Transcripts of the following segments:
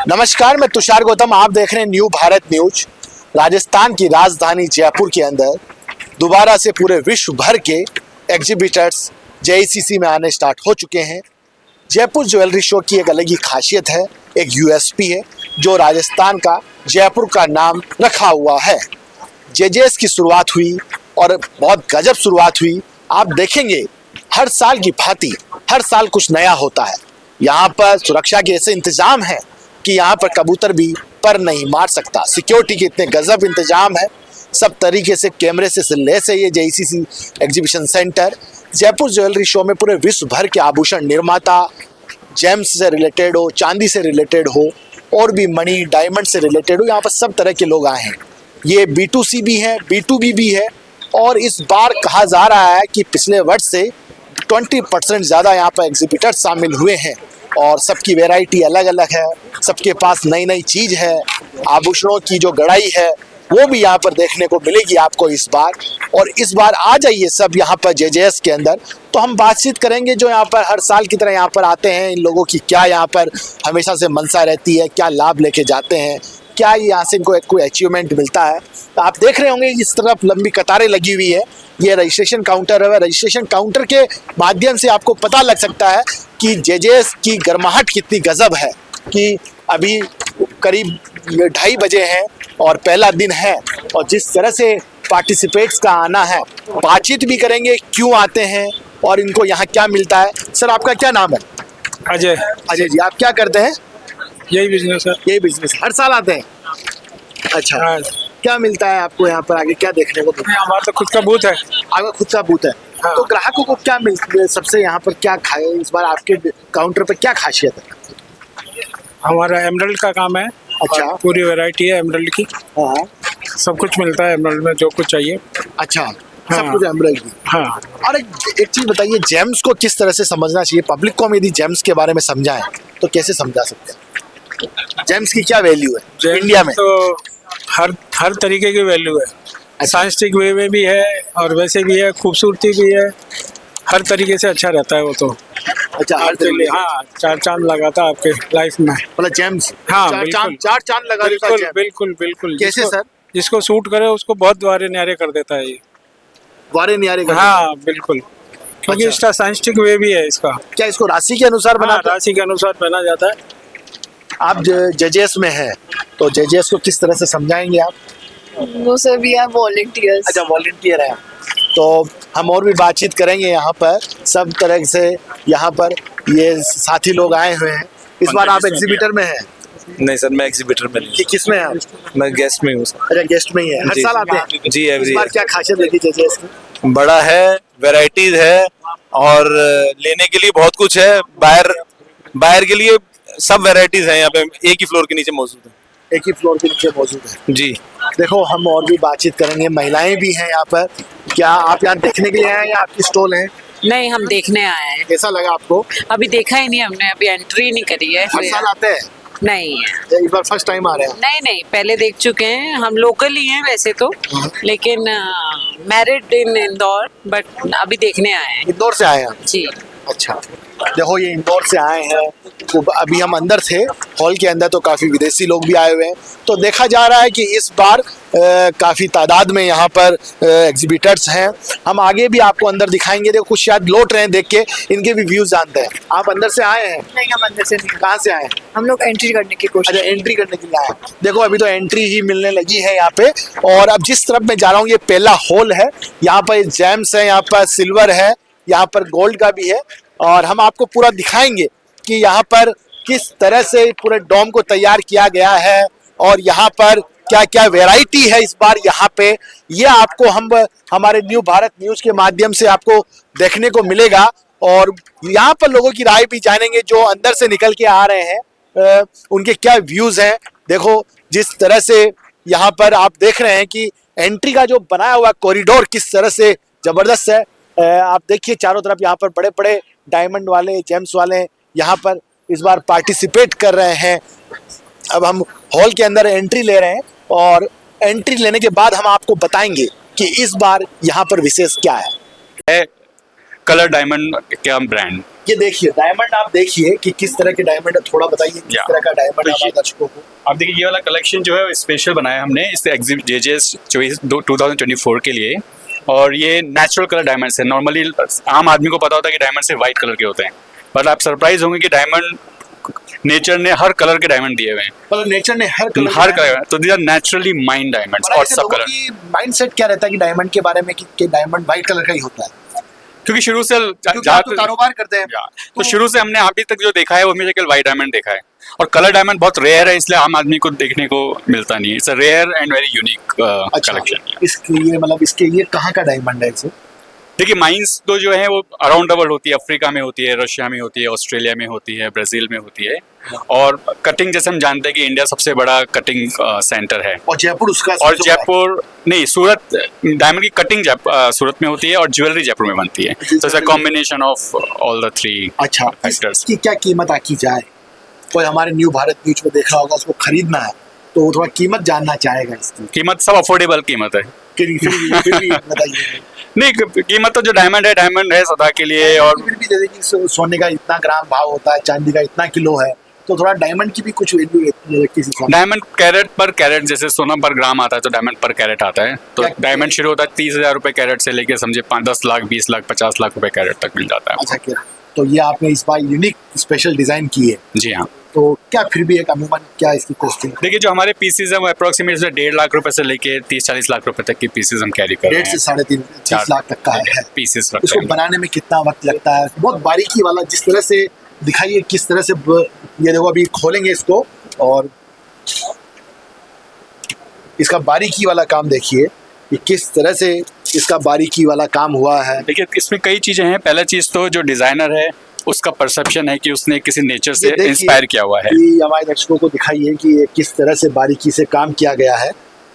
नमस्कार, मैं तुषार गौतम। आप देख रहे हैं न्यू भारत न्यूज। राजस्थान की राजधानी जयपुर के अंदर दोबारा से पूरे विश्व भर के एग्जीबिटर्स जेईसीसी में आने स्टार्ट हो चुके हैं। जयपुर ज्वेलरी शो की एक अलग ही खासियत है, एक यूएसपी है जो राजस्थान का जयपुर का नाम रखा हुआ है। जेजेएस की शुरुआत हुई और बहुत गजब शुरुआत हुई। आप देखेंगे हर साल की भांति हर साल कुछ नया होता है। यहाँ पर सुरक्षा के ऐसे इंतजाम हैं कि यहाँ पर कबूतर भी पर नहीं मार सकता। सिक्योरिटी के इतने गजब इंतजाम है, सब तरीके से कैमरे से लैस है ये JECC exhibition centre. Jaipur jewellery show में पूरे विश्व भर के आभूषण निर्माता, जेम्स से रिलेटेड हो, चांदी से रिलेटेड हो और भी मणि डायमंड से रिलेटेड हो, यहाँ पर सब तरह के लोग आए हैं। ये B2C भी है, B2B भी है। और इस बार कहा जा रहा है कि पिछले वर्ष से 20% ज़्यादा यहाँ पर एग्जीबिटर शामिल हुए हैं और सबकी वैरायटी अलग अलग है, सबके पास नई नई चीज़ है। आभूषणों की जो गढ़ाई है वो भी यहाँ पर देखने को मिलेगी आपको इस बार। और इस बार आ जाइए सब यहाँ पर जेजेएस के अंदर, तो हम बातचीत करेंगे जो यहाँ पर हर साल की तरह यहाँ पर आते हैं, इन लोगों की क्या यहाँ पर हमेशा से मनसा रहती है, क्या लाभ लेके जाते हैं, क्या यहाँ से इनको कोई अचीवमेंट मिलता है। तो आप देख रहे होंगे इस तरफ लंबी कतारें लगी हुई है, ये रजिस्ट्रेशन काउंटर है। रजिस्ट्रेशन काउंटर के माध्यम से आपको पता लग सकता है कि जेजेएस की गर्माहट कितनी गजब है कि अभी करीब 2:30 बजे हैं और पहला दिन है। और जिस तरह से पार्टिसिपेट्स का आना है, बातचीत भी करेंगे क्यों आते हैं और इनको यहाँ क्या मिलता है। सर, आपका क्या नाम है? अजय। अजय जी, आप क्या करते हैं? यही बिजनेस है। यही बिजनेस, हर साल आते हैं? अच्छा, हाँ। क्या मिलता है आपको यहाँ पर आगे, क्या देखने को मिलता है? हमारा तो खुद का बूथ है। आपका खुद का बूथ है। हाँ। तो ग्राहकों को क्या मिलता है सबसे यहाँ पर, क्या खाए इस बार आपके काउंटर पर, क्या खासियत है? हमारा एमरल्ड का काम है। अच्छा। और पूरी वैरायटी है एमरल्ड की। हाँ। सब कुछ मिलता है एमरल्ड में, जो कुछ चाहिए। अच्छा, सब हाँ। कुछ एमरल्ड की। हाँ। और एक चीज बताइए, जेम्स को किस तरह से समझना चाहिए? पब्लिक को हम यदि जेम्स के बारे में समझाएं तो कैसे समझा सकते हैं? जेम्स की क्या वैल्यू है इंडिया में? तो हर तरीके की वैल्यू है। साइंटिफिक वे में भी है और वैसे भी है, खूबसूरती भी है, हर तरीके से अच्छा रहता है वो तो। अच्छा, हर तरीके से। हाँ, 4 चांद लगाता है आपके लाइफ में। मतलब जेम्स हाँ, चार चांद लगा देता है बिल्कुल जेम्स। बिल्कुल बिल्कुल। कैसे सर? जिसको सूट करे उसको बहुत द्वारे न्यारे कर देता है ये। वारे न्यारे कर हाँ बिल्कुल, क्योंकि अच्छा। इसका साइंटिफिक वे भी है इसका। क्या इसको राशि के अनुसार हाँ, बनाते हैं? राशि के अनुसार पहना जाता है। आप जेजेएस में हैं तो जेजेएस को किस तरह से समझाएंगे आप? वो सब भी है वॉलंटियर्स। अच्छा, वॉलंटियर है। तो हम और भी बातचीत करेंगे यहाँ पर, सब तरह से यहाँ पर ये साथी लोग आए हुए हैं। इस बार आप एग्जीबिटर में हैं? नहीं सर, मैं एग्जीबिटर में नहीं कि किस में हैं? मैं गेस्ट में हूँ सर। अच्छा, गेस्ट में ही है। हर जी। साल आते हैं? जी, इस एवरी बार क्या खासियत लगी जेजेएस की? बड़ा है, वैरायटीज है और लेने के लिए बहुत कुछ है। बाहर के लिए सब वैरायटीज हैं यहाँ पे, एक ही फ्लोर के नीचे मौजूद है। एक ही फ्लोर के नीचे मौजूद है। जी। देखो, हम और भी बातचीत करेंगे, महिलाएं भी हैं यहाँ पर। क्या आप यहाँ देखने के लिए आए हैं या आपकी स्टॉल है? नहीं, हम देखने आए हैं। कैसा लगा आपको? अभी देखा ही नहीं हमने, अभी एंट्री नहीं करी है। हर साल आते हैं? नहीं इस बार फर्स्ट टाइम आ रहे हैं? नहीं, पहले देख चुके हैं। हम लोकल ही हैं वैसे तो, लेकिन मैरिड इन इंदौर, बट अभी देखने आए हैं। इंदौर से आए हैं? जी। अच्छा, देखो ये इंदौर से आए हैं। तो अभी हम अंदर थे हॉल के अंदर, तो काफ़ी विदेशी लोग भी आए हुए हैं। तो देखा जा रहा है कि इस बार काफ़ी तादाद में यहाँ पर एग्जीबिटर्स हैं। हम आगे भी आपको अंदर दिखाएंगे। देखो, कुछ शायद लौट रहे हैं, देख के इनके भी व्यूज़ जानते हैं। आप अंदर से आए हैं? नहीं, हम अंदर से नहीं। कहाँ से आए हैं? हम लोग एंट्री करने की कोशिश। अच्छा, एंट्री करने के लिए आए हैं। देखो, अभी तो एंट्री ही मिलने लगी है यहाँ पे। और अब जिस तरफ मैं जा रहा हूँ, ये पहला हॉल है। यहाँ पर जेम्स है, यहाँ पर सिल्वर है, यहाँ पर गोल्ड का भी है। और हम आपको पूरा दिखाएंगे कि यहाँ पर किस तरह से पूरे डोम को तैयार किया गया है और यहाँ पर क्या क्या वैरायटी है इस बार यहाँ पे। ये आपको हम हमारे न्यू भारत न्यूज के माध्यम से आपको देखने को मिलेगा। और यहाँ पर लोगों की राय भी जानेंगे जो अंदर से निकल के आ रहे हैं, उनके क्या व्यूज हैं। देखो, जिस तरह से यहाँ पर आप देख रहे हैं कि एंट्री का जो बनाया हुआ कॉरिडोर किस तरह से जबरदस्त है। आप देखिए चारों तरफ यहाँ पर बड़े बड़े डायमंड वाले, जेम्स वाले यहाँ पर इस बार पार्टिसिपेट कर रहे हैं। अब हम हॉल के अंदर एंट्री ले रहे हैं और एंट्री लेने के बाद हम आपको बताएंगे कि इस बार यहाँ पर विशेष क्या है। कलर डायमंड क्या ब्रांड ये देखिए डायमंड, आप देखिए कि किस तरह के डायमंड है, थोड़ा बताइए किस या। तरह का डायमंड तो है ये- हमारे दर्शकों को। आप देखिए ये वाला कलेक्शन जो है स्पेशल बनाया हमने इस एग्जिबिट जेजेस 2024 के लिए। और ये नेचुरल कलर डायमंड्स है। नॉर्मली आम आदमी को पता होता है कि डायमंड सिर्फ वाइट कलर के होते हैं, बट आप सरप्राइज होंगे कि डायमंड नेचर ने हर कलर के डायमंड दिए हुए हैं। मतलब नेचर ने हर कलर, तो these are naturally mined diamonds और सब कलर। माइंडसेट क्या रहता है कि डायमंड के बारे में कि डायमंड व्हाइट कलर का ही होता है, क्योंकि शुरू से क्योंकि आप तो कारोबार करते हैं। तो शुरू से हमने अभी तक जो देखा है वो हमेशा केवल व्हाइट डायमंड देखा है। और कलर डायमंड बहुत रेयर है, इसलिए आम आदमी को देखने को मिलता नहीं है। It's a rare and very unique collection. इसके ये मतलब इसके ये कहाँ का डायमंड है इसे? देखिए माइंस तो जो है वो अराउंड द वर्ल्ड होती है। अफ्रीका में होती है, रशिया में होती है, ऑस्ट्रेलिया में होती है, ब्राजील में होती है। और कटिंग जैसे हम जानते हैं कि इंडिया सबसे बड़ा कटिंग सेंटर है। और जयपुर उसका और सबसे बड़ा है। जयपुर नहीं, सूरत, डायमंड की कटिंग सूरत में होती है और ज्वेलरी जयपुर में बनती है। तो it's a combination of all the three अच्छा, फैक्टर्स। इसकी क्या कीमत आकी जाए? कोई हमारे न्यू भारत न्यूज में देख रहा होगा, उसको खरीदना है तो वो थोड़ा कीमत जानना चाहेगा इसकी। कीमत सब अफोर्डेबल कीमत है। फिर भी बताइए। नहीं, कीमत तो जो डायमंड है सदा के लिए। और फिर भी जैसे कि सोने का इतना ग्राम भाव होता है, चांदी का इतना किलो है, तो थोड़ा डायमंड की भी कुछ वैल्यू रहती है किस हिसाब से? डायमंड कैरेट पर कैरेट, जैसे सोना पर ग्राम आता है तो डायमंड पर कैरेट आता है। तो क्या- डायमंड शुरू होता है 30,000 रुपए कैरेट से लेके समझे 10 लाख, 20 लाख, 50 लाख रुपए कैरेट तक मिल जाता है। अच्छा, क्या तो ये आपने इस बार यूनिक स्पेशल डिजाइन की है, जी हाँ। तो क्या फिर भी एक अमूमन क्या इसकी कॉस्टिंग? देखिए जो हमारे पीसेज हैं वो अप्रोक्सीमेट 1.5 लाख रुपए से लेके 30-40 लाख रुपए तक की पीसेज हम कैरी कर रहे 1.5 हैं। से 3.5 लाख तक का है। पीसेस इसको बनाने में कितना वक्त लगता है? बहुत बारीकी वाला, जिस तरह से दिखाइए किस तरह से ये देखो, अभी खोलेंगे इसको और इसका बारीकी वाला काम देखिए कि किस तरह से इसका बारीकी वाला काम हुआ है। देखिए इसमें कई चीजें हैं। पहला चीज तो जो डिजाइनर है उसका परसेप्शन है कि उसने किसी नेचर से ये देखिए इंस्पायर किया हुआ है। कि हमारे दर्शकों को दिखाइए कि ये किस तरह से बारीकी से काम किया गया है।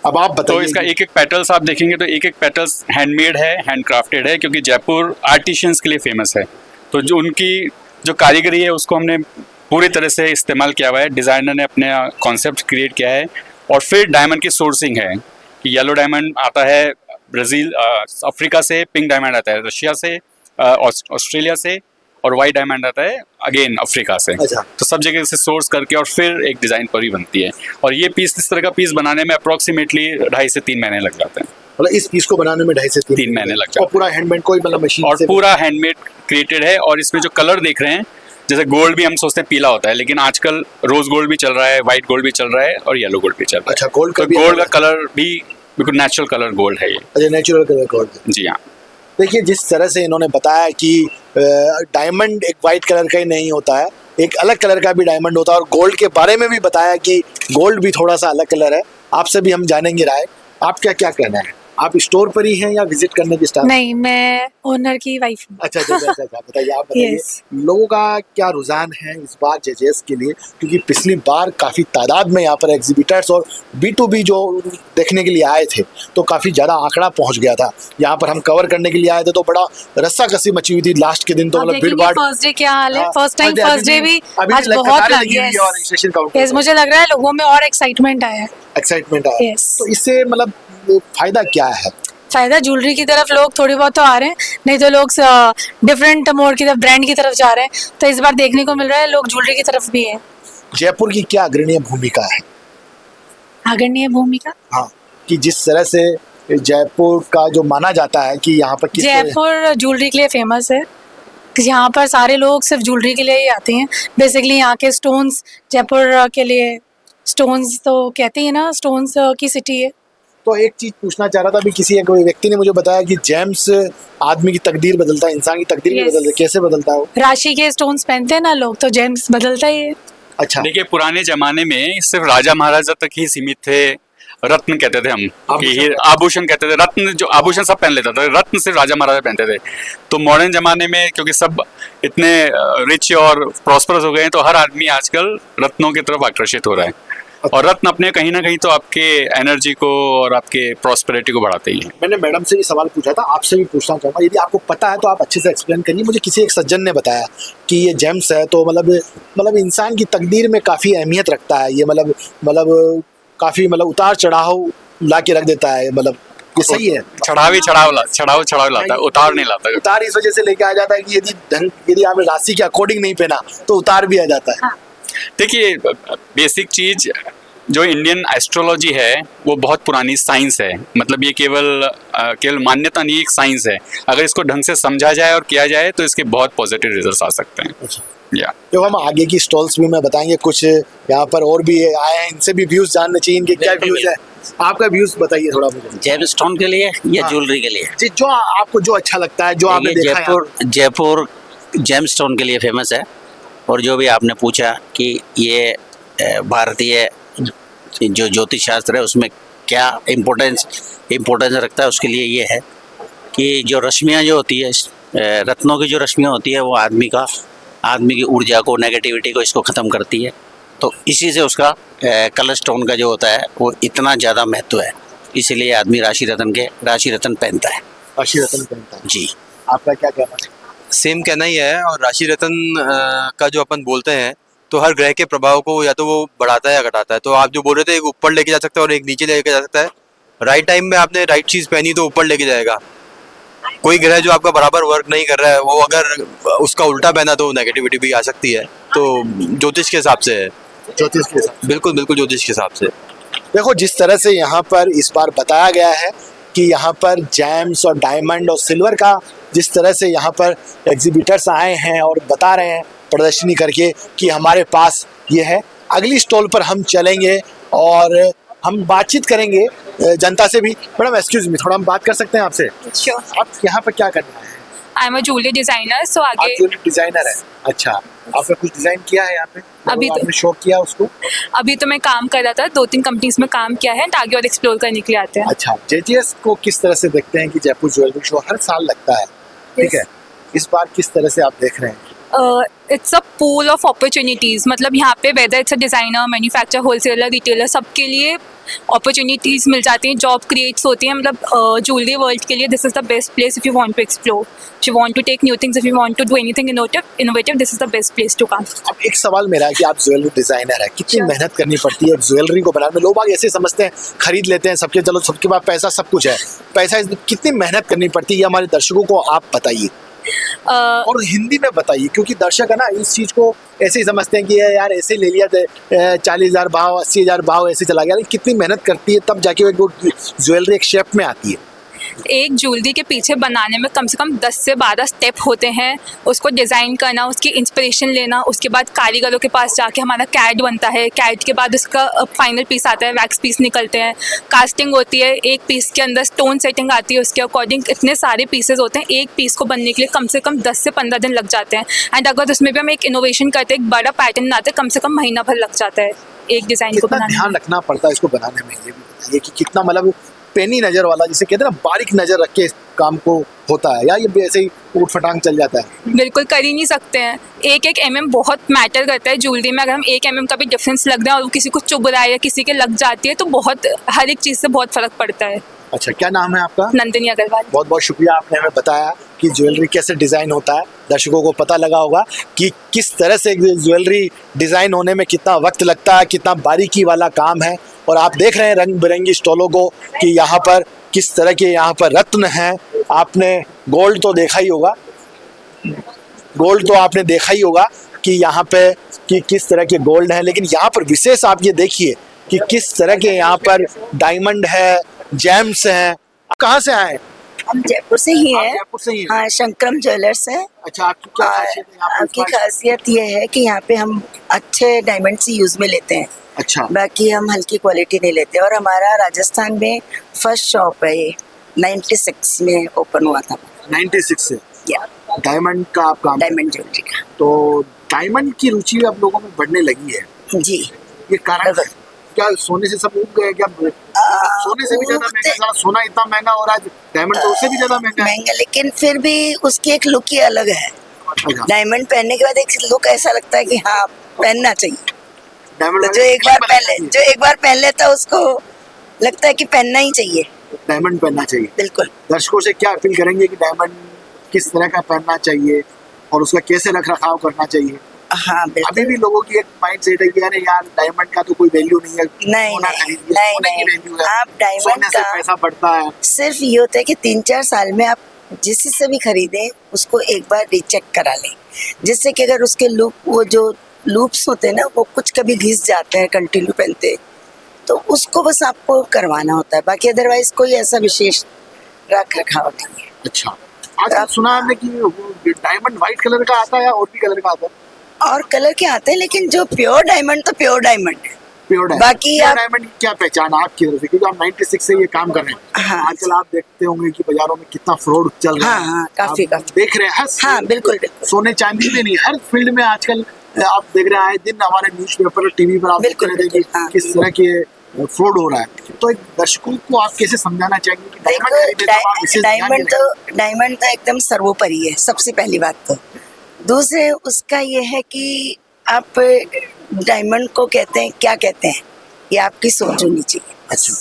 अब आप तो बताइए इसका कि- एक एक पेटल्स आप देखेंगे तो एक एक पेटल्स हैंडमेड है, हैंडक्राफ्टेड है, क्योंकि जयपुर आर्टिशियंस के लिए फेमस है। तो जो उनकी जो कारीगरी है उसको हमने पूरी तरह से इस्तेमाल किया हुआ है। डिज़ाइनर ने अपने कॉन्सेप्ट क्रिएट किया है। और फिर डायमंड की सोर्सिंग है कि येलो डायमंड आता है ब्राज़ील, अफ्रीका से, पिंक डायमंड आता है रशिया से, ऑस्ट्रेलिया से, और वाइट डायमंड आता है अगेन अफ्रीका से। अच्छा। तो सब जगह से सोर्स करके और फिर एक डिज़ाइन पर ही बनती है। और ये पीस, इस तरह का पीस बनाने में अप्रोक्सीमेटली 2.5 से 3 महीने लग जाते हैं। मतलब इस पीस को बनाने में 2.5 से 3 महीने लग जाते हैं। और पूरा हैंडमेड, कोई मतलब मशीन और से पूरा हैंडमेड क्रिएटेड है। और इसमें जो कलर देख रहे हैं, जैसे गोल्ड भी हम सोचते हैं पीला होता है, लेकिन आजकल रोज गोल्ड भी चल रहा है, व्हाइट गोल्ड भी चल रहा है और येलो गोल्ड भी चल रहा है। अच्छा, गोल्ड का तो भी गोल्ड का है। कलर भी बिल्कुल नेचुरल कलर गोल्ड है ये। अच्छा, नेचुरल कलर गोल्ड। जी हाँ। देखिए जिस तरह से इन्होंने बताया कि डायमंड एक वाइट कलर का ही नहीं होता है, एक अलग कलर का भी डायमंड होता है। और गोल्ड के बारे में भी बताया कि गोल्ड भी थोड़ा सा अलग कलर है। आपसे भी हम जानेंगे राय, आप क्या क्या कहना है? आप स्टोर पर ही हैं या विजिट करने की स्टाफ? नहीं, मैं ओनर की वाइफ हूँ। अच्छा अच्छा अच्छा अच्छा, बताइए, आप बताइए Yes. लोगों का क्या रुझान है इस बार जेजेस के लिए? क्योंकि पिछली बार काफ़ी तादाद में यहाँ पर एग्जिबिटर्स और B2B जो देखने के लिए आए थे, तो काफ़ी ज़्यादा आंकड़ा पहुँच गया था। यहाँ पर हम कवर करने के लिए आए थे तो बड़ा रस्सा कसी मची हुई थी लास्ट के दिन, तो आप मतलब भीड़ देखेंगे भाड़। फर्स्ट डे क्या हाल है। हाँ, फर्स्ट टाइम अभी फर्स्ट डे भी अभी आज भी बहुत कतारें लगी लगी हुई है और registration counter यस, पर। मुझे लग रहा है लोगों में और एक्साइटमेंट आया है। एक्साइटमेंट आया। Yes. तो इससे मतलब फायदा क्या है? फायदा ज्वेलरी की तरफ लोग थोड़ी बहुत तो आ रहे हैं, नहीं तो लोग डिफरेंट मोड की तरफ, ब्रांड की तरफ जा रहे हैं। तो इस बार देखने को मिल रहा है लोग ज्वेलरी की तरफ भी है। जयपुर की क्या अग्रणीय भूमिका है? अग्रणीय भूमिका, हाँ, कि जिस तरह से जयपुर का जो माना जाता है कि यहाँ पर किस तरह- जयपुर ज्वेलरी के लिए फेमस है। यहाँ पर सारे लोग सिर्फ ज्वेलरी के लिए ही आते हैं। बेसिकली यहाँ के स्टोन्स, जयपुर के लिए स्टोन्स तो कहते हैं ना, स्टोन्स की सिटी है। तो एक चीज पूछना चाह रहा था, अभी किसी एक व्यक्ति ने मुझे बताया कि जेम्स आदमी की तकदीर बदलता है, इंसान की तकदीर भी Yes. बदलता है। कैसे बदलता है वो? राशि के स्टोन्स पहनते हैं ना लोग, तो जेम्स बदलता ही है। अच्छा, देखिए पुराने जमाने में सिर्फ राजा महाराजा तक ही सीमित थे। रत्न कहते थे हम, कि आभूषण कहते थे। रत्न, जो आभूषण सब पहन लेता था, रत्न सिर्फ राजा महाराजा पहनते थे। तो मॉडर्न जमाने में क्योंकि सब इतने रिच और प्रॉस्परस हो गए हैं, तो हर आदमी आजकल रत्नों की तरफ आकर्षित हो रहा है। और रत्न अपने कहीं ना कहीं तो आपके एनर्जी को और आपके प्रॉस्पेरिटी को बढ़ाते ही हैं। मैंने मैडम से भी सवाल पूछा था, आपसे भी पूछना चाहूँगा, यदि आपको पता है तो आप अच्छे से एक्सप्लेन करिए। मुझे किसी एक सज्जन ने बताया कि ये जेम्स है तो मतलब इंसान की तकदीर में काफ़ी अहमियत रखता है ये, मतलब काफ़ी मतलब उतार चढ़ाव ला के रख देता है। मतलब ये सही है। चढ़ाव लाता है, उतार नहीं लाता। उतार इस वजह से लेके आ जाता है कि यदि आपने राशि के अकॉर्डिंग नहीं पहना तो उतार भी आ जाता है। देखिए, बेसिक चीज जो इंडियन एस्ट्रोलॉजी है वो बहुत पुरानी साइंस है। मतलब ये केवल मान्यता नहीं, एक साइंस है। अगर इसको ढंग से समझा जाए और किया जाए तो इसके बहुत पॉजिटिव रिजल्ट्स आ सकते हैं। या तो हम आगे की स्टॉल्स भी में बताएंगे, कुछ यहाँ पर और भी आए हैं, इनसे भी व्यूज जानना चाहिए, इनके क्या व्यूज है। आपका व्यूज बताइए थोड़ा मुझे। जेम स्टोन के लिए या हाँ। ज्वेलरी के लिए? जी, जो आपको जो अच्छा लगता है, जो आपने ये देखा है। जयपुर जेम स्टोन के लिए फेमस है। और जो भी आपने पूछा कि ये भारतीय जो ज्योतिष शास्त्र है उसमें क्या इम्पोर्टेंस रखता है, उसके लिए ये है कि जो रश्मियाँ जो होती है, रत्नों की जो रश्मियाँ होती है वो आदमी की ऊर्जा को, नेगेटिविटी को, इसको ख़त्म करती है। तो इसी से उसका कलर स्टोन का जो होता है वो इतना ज़्यादा महत्व है, इसीलिए आदमी राशि रत्न पहनता है। राशि रत्न पहनता है जी। आपका क्या कहना है? सेम कहना ही है। और राशि रत्न का जो अपन बोलते हैं तो हर ग्रह के प्रभाव को या तो वो बढ़ाता है या घटाता है। तो आप जो बोल रहे थे, एक ऊपर लेके जा सकता है और एक नीचे लेके जा सकता है। राइट टाइम में आपने राइट चीज़ पहनी तो ऊपर लेके जाएगा। कोई ग्रह जो आपका बराबर वर्क नहीं कर रहा है, वो अगर उसका उल्टा पहना तो नेगेटिविटी भी आ सकती है। तो ज्योतिष के हिसाब से है। ज्योतिष के हिसाब बिल्कुल बिल्कुल ज्योतिष के हिसाब से। देखो, जिस तरह से यहाँ पर इस बार बताया गया है कि यहाँ पर जेम्स और डायमंड और सिल्वर का जिस तरह से यहाँ पर एग्जिबिटर्स आए हैं और बता रहे हैं प्रदर्शनी करके कि हमारे पास ये है। अगली स्टॉल पर हम चलेंगे और हम बातचीत करेंगे जनता से भी। मैडम एक्सक्यूज मी, थोड़ा हम बात कर सकते हैं आपसे? Sure. आप यहाँ पर क्या करना है? I am a jewellery designer, so आप आगे ज्वेलरी डिजाइनर है? अच्छा, आपने कुछ डिजाइन किया है यहाँ पे? अभी तो- आपने शो किया उसको? अभी तो मैं काम कर रहा था, 2-3 कंपनीज में काम किया है, आगे और एक्सप्लोर करने के लिए आते हैं। अच्छा, जेजीएस को किस तरह से देखते हैं कि जयपुर ज्वेलरी शो हर साल लगता है, ठीक है, इस बार किस तरह से आप देख रहे हैं? It's a pool of opportunities. मतलब यहाँ पे whether it's a designer, manufacture, wholesaler, retailer, सबके लिए अपॉर्चुनिटीज़ मिल जाती हैं, जॉब क्रिएट्स होती हैं। मतलब ज्वेलरी वर्ल्ड के लिए this is the best place if you want to explore, if you want to take new things, if you want to do anything innovative, this is the best place to come. अब एक सवाल मेरा है कि आप jewellery designer है, कितनी मेहनत करनी पड़ती है ज्वेलरी को बनाने में? लोग बाग ऐसे समझते हैं, खरीद लेते हैं सबके, चलो सबके पास पैसा सब कुछ है, पैसा कितनी मेहनत करनी पड़ती है ये हमारे दर्शकों को आप बताइए। और हिंदी में बताइए, क्योंकि दर्शक है ना इस चीज को ऐसे ही समझते हैं कि ये यार ऐसे ले लिया 40,000 भाव, 80,000 भाव ऐसे चला गया। कितनी मेहनत करती है तब जाके वो ज्वेलरी एक शेप में आती है? एक ज्वेलरी के पीछे बनाने में कम से कम 10 से 12 स्टेप होते हैं। उसको डिज़ाइन करना, उसकी इंस्पिरेशन लेना, उसके बाद कारीगरों के पास जाके हमारा कैड बनता है, कैड के बाद उसका फाइनल पीस आता है, वैक्स पीस निकलते हैं, कास्टिंग होती है, एक पीस के अंदर स्टोन सेटिंग आती है, उसके अकॉर्डिंग इतने सारे पीसेज होते हैं। एक पीस को बनने के लिए कम से कम 10 से 15 दिन लग जाते हैं। एंड अगर उसमें भी हम एक इनोवेशन करते हैं, एक बड़ा पैटर्न बनाते हैं, कम से कम महीना भर लग जाता है एक डिज़ाइन को कितना बनाने में। ध्यान रखना पड़ता है इसको बनाने में, ये भी बताइए कि कितना मतलब पेनी नजर वाला, जिसे कहते हैं ना बारीक नजर रख के इस काम को होता है, या ये ऐसे ही ऊट फटांग चल जाता है? बिल्कुल कर ही नहीं सकते हैं। एक mm बहुत मैटर करता है ज्वेलरी में। अगर हम 1 mm का भी डिफरेंस लग रहा है और वो किसी को चुभ रहा है या किसी के लग जाती है तो बहुत, हर एक चीज़ से बहुत फर्क पड़ता है। अच्छा, क्या नाम है आपका? नंदिनी अग्रवाल। बहुत बहुत शुक्रिया, आपने हमें बताया कि ज्वेलरी कैसे डिज़ाइन होता है। दर्शकों को पता लगा होगा कि किस तरह से ज्वेलरी डिज़ाइन होने में कितना वक्त लगता है, कितना बारीकी वाला काम है। और आप देख रहे हैं रंग बिरंगी स्टॉलों को कि यहाँ पर किस तरह के यहाँ पर रत्न हैं। आपने गोल्ड तो देखा ही होगा, गोल्ड तो आपने देखा ही होगा कि यहाँ पे कि किस तरह के गोल्ड हैं, लेकिन यहाँ पर विशेष आप ये देखिए कि किस तरह के यहाँ पर डायमंड है, जेम्स हैं। आप कहाँ से आए? हम जयपुर से ही आप हैं। जयपुर से ही हैं? हाँ, शंकरम ज्वेलर्स है। अच्छा, आपकी क्या खासियत है यहाँ पर? आपकी खासियत ये है कि यहाँ पे हम अच्छे डायमंड्स ही यूज में लेते हैं। अच्छा, बाकी हम हल्की क्वालिटी नहीं लेते। और हमारा राजस्थान में फर्स्ट शॉप है, ये 96 में ओपन हुआ था। 96 से या डायमंड का आप काम? डायमंड ज्वेलरी का। तो डायमंड की रुचि आप लोगों में बढ़ने लगी है, जी। ये कारण है क्या? सोने से सब उग गए क्या? सोने से भी ज्यादा महंगा, सोना इतना महंगा हो रहा है, डायमंड तो उससे भी ज्यादा महंगा है। महंगा, लेकिन फिर भी उसकी एक लुक ही अलग है। अच्छा, डायमंड पहनने के बाद एक लुक ऐसा लगता है कि हाँ पहनना चाहिए। डायमंड तो जो एक बार पहन लेता उसको लगता है कि पहनना ही चाहिए। डायमंड पहनना चाहिए। बिल्कुल। दर्शकों से क्या अपील करेंगे कि डायमंड किस तरह का पहनना चाहिए और उसका कैसे रख रखाव करना चाहिए? हाँ बिल्कुल। अभी भी लोगों की एक माइंड सेट है कि अरे यार डायमंड का तो कोई वैल्यू नहीं है, नहीं सोना नहीं खरीदिए, नहीं सोने की नहीं, वैल्यू है, आप डायमंड सोने से का पैसा बढ़ता है। सिर्फ ये होता है कि 3-4 साल में आप जिस से भी खरीदें उसको एक बार रीचेक करा लें, जिससे कि अगर उसके लूप, वो जो लूप्स होते हैं ना, वो कुछ कभी घिस जाते हैं कंटिन्यू पहनते, तो उसको बस आपको करवाना होता है, बाकी अदरवाइज कोई ऐसा विशेष रख रखाव नहीं है। अच्छा, आज सुना हमने कि डायमंड व्हाइट कलर का आता है और भी कलर का आता है? और कलर के आते हैं, लेकिन जो प्योर डायमंड तो प्योर डायमंड है। Pure diamond. बाकी आप डायमंड की क्या पहचान है आपकी तरफ से, क्योंकि आप 96 से ये काम कर रहे हैं। हाँ। आजकल आप देखते होंगे कि बाजारों में कितना फ्रॉड चल रहा है। हाँ, काफी आप देख रहे हैं हर हाँ बिल्कुल बिल्कुल सोने चांदी में नहीं, हर फील्ड में आजकल आप देख रहे हैं, आए दिन हमारे न्यूज़पेपर और टीवी पर आप देख रहे हैं कि हाँ। किस तरह के फ्रॉड हो रहा है। तो एक दर्शकों को आप कैसे समझाना चाहेंगे कि डायमंड खरीदे तो आप विशेष ध्यान दें? डायमंड तो एकदम सर्वोपरि है, सबसे पहली बात तो। दूसरे उसका ये है कि आप डायमंड को कहते हैं, क्या कहते हैं, ये आपकी सोच होनी चाहिए। अच्छा,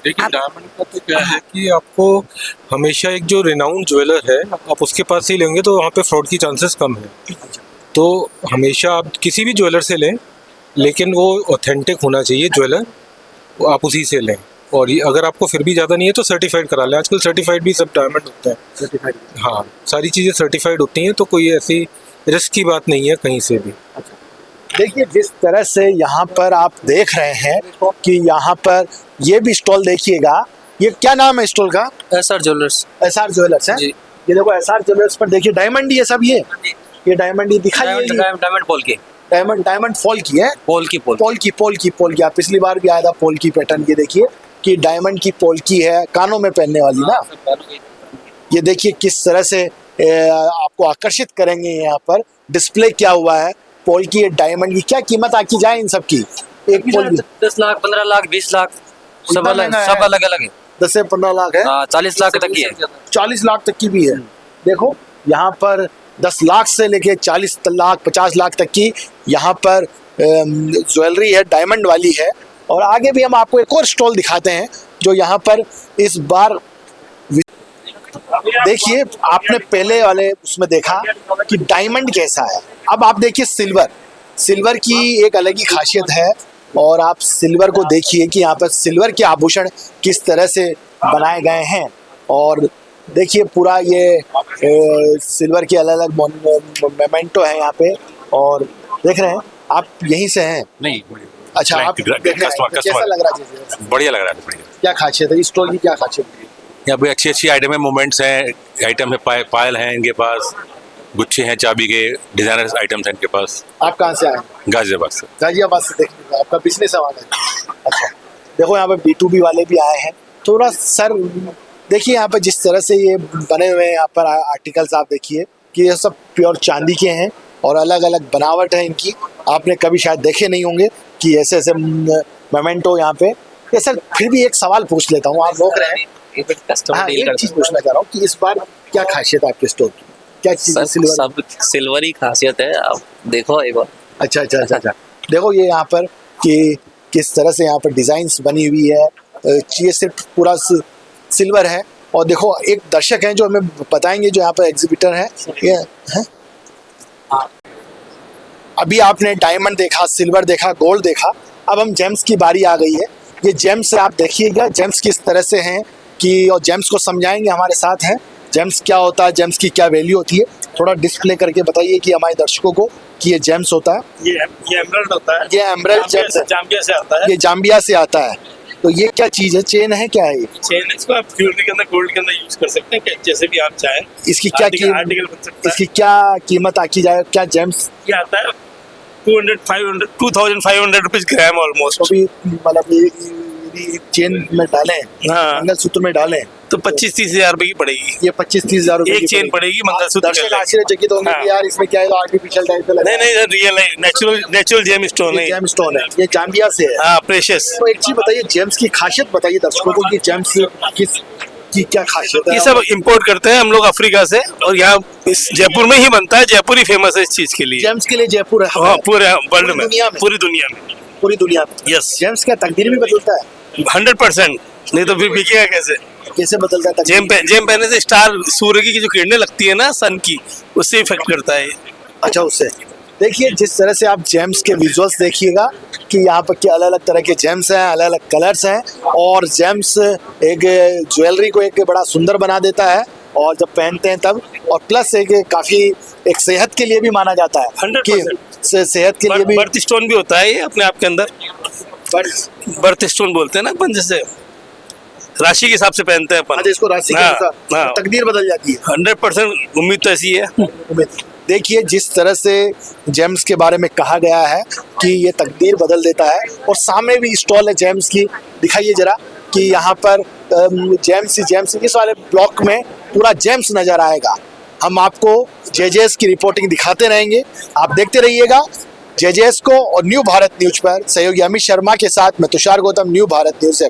देखिए डायमंड का तो क्या है कि आपको हमेशा एक जो रिनाउंड ज्वेलर है आप उसके पास ही लेंगे तो वहाँ पे फ्रॉड की चांसेस कम है। तो हमेशा आप किसी भी ज्वेलर से लें, लेकिन वो ऑथेंटिक होना चाहिए ज्वेलर, वो आप उसी से लें। और ये अगर आपको फिर भी ज़्यादा नहीं है तो सर्टिफाइड करा लें, आजकल सर्टिफाइड भी सब डायमंड होता है। सर्टिफाइड, हाँ, सारी चीज़ें सर्टिफाइड होती हैं, तो कोई ऐसी रिस्क की बात नहीं है कहीं से भी। देखिए जिस तरह से यहाँ पर आप देख रहे हैं कि यहाँ पर ये भी स्टॉल देखिएगा, ये क्या नाम है स्टॉल का? SR jewellers. SR ज्वेलर्स है। ये देखो SR ज्वेलर्स पर देखिए डायमंड ही है सब, ये डायमंड ही दिखाई, डायमंड पोल की, डायमंड फॉल की है, पोल की। आप पिछली बार भी आया था पोल की पैटर्न, ये देखिए कि डायमंड की पोल की है, कानों में पहनने वाली ना। ये देखिए किस तरह से आपको आकर्षित करेंगे। यहाँ पर डिस्प्ले क्या हुआ है पोल की, डायमंड की क्या कीमत आकी जाए इन सब की? एक पोल की 10 लाख, 15 लाख, 20 लाख, सब अलग है। 10 से 15 लाख है, 40 लाख तक की है, 40 लाख तक की भी है। देखो यहाँ पर 10 लाख से लेके 40 लाख 50 लाख तक की यहाँ पर ज्वेलरी है, डायमंड वाली है। और आगे भी हम आपको एक और स्टॉल दिखाते हैं जो यहाँ पर इस बार, देखिए आपने पहले वाले उसमें देखा कि डायमंड कैसा है, अब आप देखिए सिल्वर की एक अलग ही खासियत है। और आप सिल्वर को देखिए कि यहाँ पर सिल्वर के आभूषण किस तरह से बनाए गए हैं। और देखिए पूरा ये सिल्वर के अलग अलग मोमेंटो है यहाँ पे। और देख रहे हैं आप यहीं से हैं? नहीं, अच्छा, आप देख रहे हैं, कैसा लग रहा है? बढ़िया लग रहा है, बढ़िया। क्या खासियत है इस स्टोर की, क्या खासियत है? यहाँ पे अच्छी अच्छी आइटम है, मोमेंट्स हैं, आइटम है, पायल हैं इनके पास, गुच्छे हैं चाबी के, डिजाइनर आइटम्स हैं इनके पास। आप कहाँ से आए? गाजियाबाद से। गाजियाबाद से। देखिए आपका बिजनेस सवाल है। अच्छा, देखो यहाँ पे B2B वाले भी आए हैं। थोड़ा सर देखिए यहाँ पर जिस तरह से ये बने हुए हैं यहाँ पर आर्टिकल्स, आप देखिए कि ये सब प्योर चांदी के हैं और अलग अलग बनावट है इनकी। आपने कभी शायद देखे नहीं होंगे कि ऐसे ऐसे मोमेंटो यहाँ पे। ये सर फिर भी एक सवाल पूछ लेता हूँ, आप रोक रहे हैं। हाँ, एक चीज पूछना चाह रहा हूँ कि इस बार क्या खासियत है आपके स्टोर की? क्या चीज? सब सिल्वर ही खासियत है, आप देखो एक बार। अच्छा, देखो ये यहाँ पर कि किस तरह से यहाँ पर डिजाइन्स बनी हुई है। ये सिर्फ पूरा सिल्वर है। और देखो एक दर्शक हैं जो हमें बताएंगे, जो यहाँ पर एग्जिबिटर है। ये है? अभी आपने डायमंड देखा, सिल्वर देखा, गोल्ड देखा, अब हम जेम्स की बारी आ गई है। ये जेम्स आप देखिएगा, जेम्स किस तरह से हैं कि, और जेम्स को समझाएंगे, हमारे साथ हैं। जेम्स क्या होता है, जेम्स की क्या वैल्यू होती है, थोड़ा डिस्प्ले करके बताइए कि हमारे दर्शकों को कि ये जेम्स होता है। ये एमराल्ड होता है। ये एमराल्ड जेम्स जाम्बिया से आता है। ये जाम्बिया से आता है। तो ये क्या चीज़ है, चेन है, क्या है ये? चेन, इसको आप ज्वेलरी के अंदर, गोल्ड के अंदर यूज कर सकते हैं, जैसे भी आप चाहें। इसकी क्या आर्टिकल बन सकता है। इसकी क्या कीमत आकी जाए? क्या जेम्स ये आता है 2500 रुपीज ग्राम ऑलमोस्ट। तो भी मतलब चेन में डालें, मंगलसूत्र में डालें तो 25-30 हजार रुपए की पड़ेगी। ये 25-30 हजार रुपए एक चेन पड़ेगी मंगलसूत्र। दर्शक आश्चर्यचकित होंगे कि यार इसमें क्या है, आर्टिफिशियल टाइप का लग रहा है। नहीं, रियल है, नेचुरल जेम स्टोन है। जेम स्टोन है, ये जाम्बिया से है। हाँ, प्रेशियस। तो एक चीज बताइए, जेम्स की खासियत बताइए दर्शकों को कि जेम्स की क्या खासियत है? ये सब इंपोर्ट करते हैं हम लोग अफ्रीका से, और यहाँ इस जयपुर में ही बनता है। जयपुर ही फेमस है इस चीज के लिए। जेम्स के लिए जयपुर है। हाँ, पूरे वर्ल्ड में, पूरी दुनिया में। यस। जेम्स का तकदीर भी बदलता है 100%, नहीं तो फिर बिकेगा कैसे बदलता है? जेम पहनने से स्टार, सूर्य की जो किरणें लगती है ना सन की, उससे इफेक्ट करता है। अच्छा, उससे देखिए जिस तरह से आप जेम्स के विजुअल्स देखिएगा कि यहाँ पर क्या अलग अलग तरह के जेम्स हैं, अलग अलग कलर्स हैं, और जेम्स एक ज्वेलरी को एक बड़ा सुंदर बना देता है और जब पहनते हैं तब, और प्लस काफी एक सेहत के लिए भी माना जाता है 100% सेहत के लिए भी। बर्थ स्टोन भी होता है ये अपने आप के अंदर, बर्थ स्टोन बोलते हैं ना अपन, जैसे राशि के हिसाब से पहनते हैं अपन। इसको राशि के अनुसार तकदीर बदल जाती है। 100% उम्मीद तो ऐसी है। देखिए जिस तरह से जेम्स के बारे में कहा गया है कि ये तकदीर बदल देता है, और सामने भी स्टॉल है जेम्स की, दिखाइए जरा कि यहाँ पर जेम्स इस वाले ब्लॉक में पूरा जेम्स नजर आएगा। हम आपको जेजेएस की रिपोर्टिंग दिखाते रहेंगे, आप देखते रहिएगा जेजेएस को। और न्यू भारत न्यूज पर सहयोगी अमित शर्मा के साथ मैं तुषार गौतम, न्यू भारत न्यूज से।